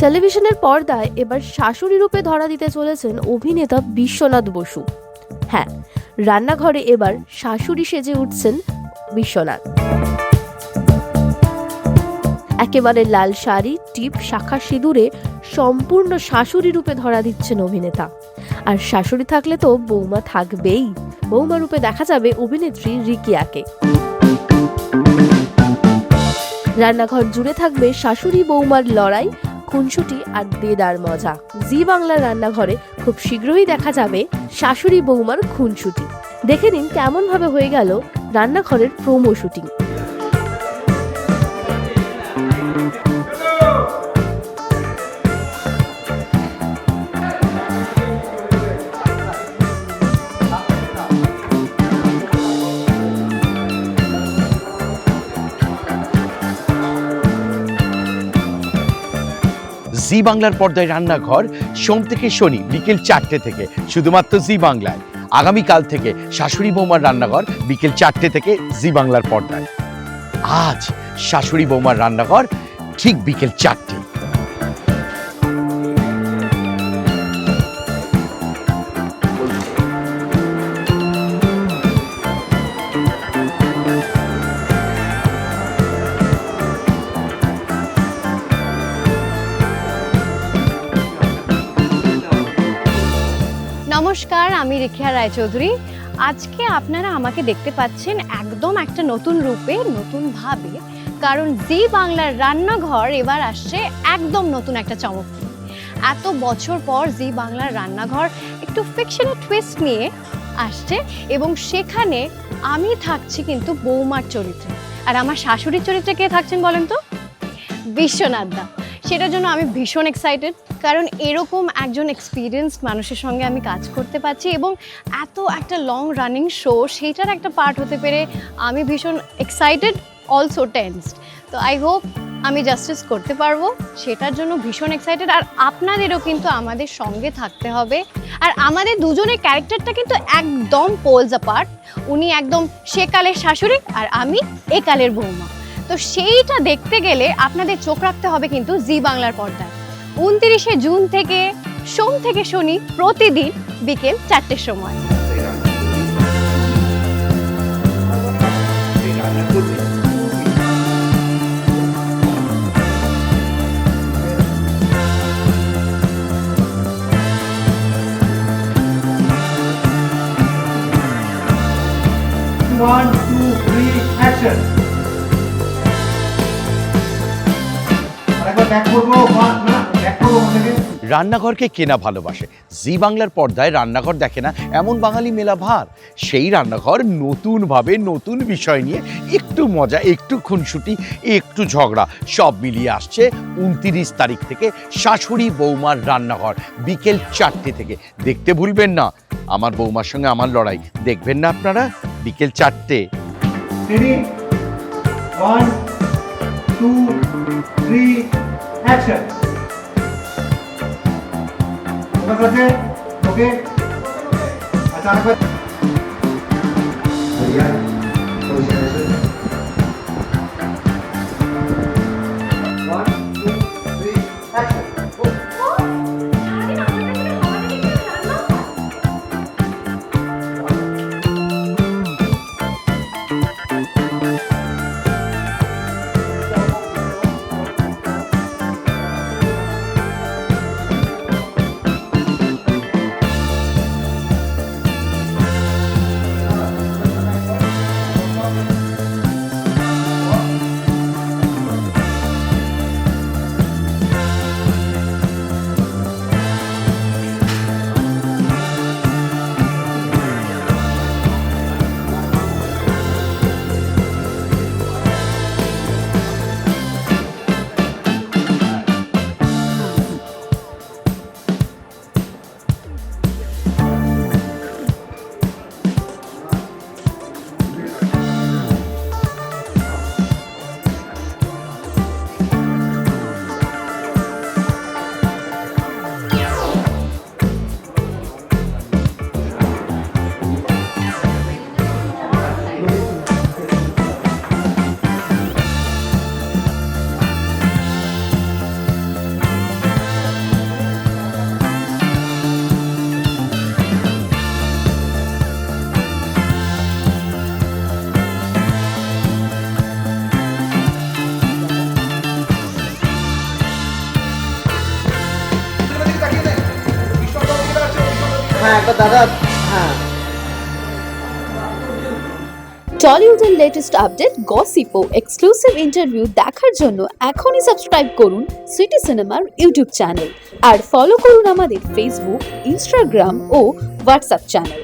টেলিভিশনের পর্দায় এবার শাশুড়ি রূপে ধরা দিতে চলেছেন অভিনেতা বিশ্বনাথ বসু। হ্যাঁ, রান্নাঘরে এবার শাশুড়ি সেজে উঠছেন বিশ্বনাথ। একেবারে লাল শাড়ি, টিপ, শাখা সিঁদুরে সম্পূর্ণ শাশুড়ি রূপে ধরা দিচ্ছেন অভিনেতা। আর শাশুড়ি থাকলে তো বৌমা থাকবেই। বৌমা রূপে দেখা যাবে অভিনেত্রী রিকিয়াকে। রান্নাঘর জুড়ে থাকবে শাশুড়ি বৌমার লড়াই, খুনসুটি আর দেদার মজা। জি বাংলার রান্নাঘরে খুব শীঘ্রই দেখা যাবে শাশুড়ি বৌমার খুনসুটি। দেখে নিন কেমন ভাবে হয়ে গেল রান্নাঘরের প্রোমো শুটিং। জি বাংলার পর্দায় রান্নাঘর সোম থেকে শনি বিকেল 4টে থেকে শুধুমাত্র জি বাংলায়। আগামীকাল থেকে শাশুড়ি বৌমার রান্নাঘর বিকেল 4টে থেকে জি বাংলার পর্দায়। আজ শাশুড়ি বৌমার রান্নাঘর ঠিক বিকেল 4টে। নমস্কার, আমি রিখিয়া রায়চৌধুরী। আজকে আপনারা আমাকে দেখতে পাচ্ছেন একদম একটা নতুন রূপে, নতুন ভাবে, কারণ জি বাংলার রান্নাঘর এবার আসছে একদম নতুন একটা চমক। এত বছর পর জি বাংলার রান্নাঘর একটু ফিকশনাল টুইস্ট নিয়ে আসছে এবং সেখানে আমি থাকছি কিন্তু বৌমার চরিত্রে। আর আমার শাশুড়ির চরিত্রে কে থাকছেন বলেন তো? বিশ্বনাথ দা। সেটার জন্য আমি ভীষণ এক্সাইটেড, কারণ এরকম একজন এক্সপিরিয়েন্সড মানুষের সঙ্গে আমি কাজ করতে পারছি এবং এত একটা লং রানিং শো, সেইটার একটা পার্ট হতে পেরে আমি ভীষণ এক্সাইটেড, অলসো টেন্সড। তো আই হোপ আমি জাস্টিস করতে পারবো, সেটার জন্য ভীষণ এক্সাইটেড। আর আপনাদেরও কিন্তু আমাদের সঙ্গে থাকতে হবে। আর আমাদের দুজনের ক্যারেক্টারটা কিন্তু একদম পোলস অ্যাপার্ট। উনি একদম সেকালের শাশুড়ি আর আমি একালের বৌমা। তো সেইটা দেখতে গেলে আপনাদের চোখ রাখতে হবে কিন্তু জি বাংলার পর্দায়। 29শে জুন থেকে সোম থেকে শনি প্রতিদিন বিকেল 4টের সময়। One, two, three, action. রান্নাঘরকে কেনা ভালোবাসে, জি বাংলার পর্দায় রান্নাঘর দেখে না এমন বাঙালি মেলা ভার। সেই রান্নাঘর নতুনভাবে নতুন বিষয় নিয়ে একটু মজা, একটু খুনসুটি, একটু ঝগড়া সব মিলিয়ে আসছে 29 তারিখ থেকে শাশুড়ি বৌমার রান্নাঘর বিকেল 4টে থেকে। দেখতে ভুলবেন না আমার বৌমার সঙ্গে আমার লড়াই। দেখবেন না আপনারা বিকেল 4টে। 1, 2, 3, action. Okay. अचानक भैया पोजीशन 1, 2, 3, action. একবার দাদা, হ্যাঁ। টলিউডের লেটেস্ট আপডেট, গসিপ ও এক্সক্লুসিভ ইন্টারভিউ দেখার জন্য এখনই সাবস্ক্রাইব করুন সিটি সিনেমার ইউটিউব চ্যানেল আর ফলো করুন আমাদের ফেসবুক, ইনস্টাগ্রাম ও হোয়াটসঅ্যাপ চ্যানেল।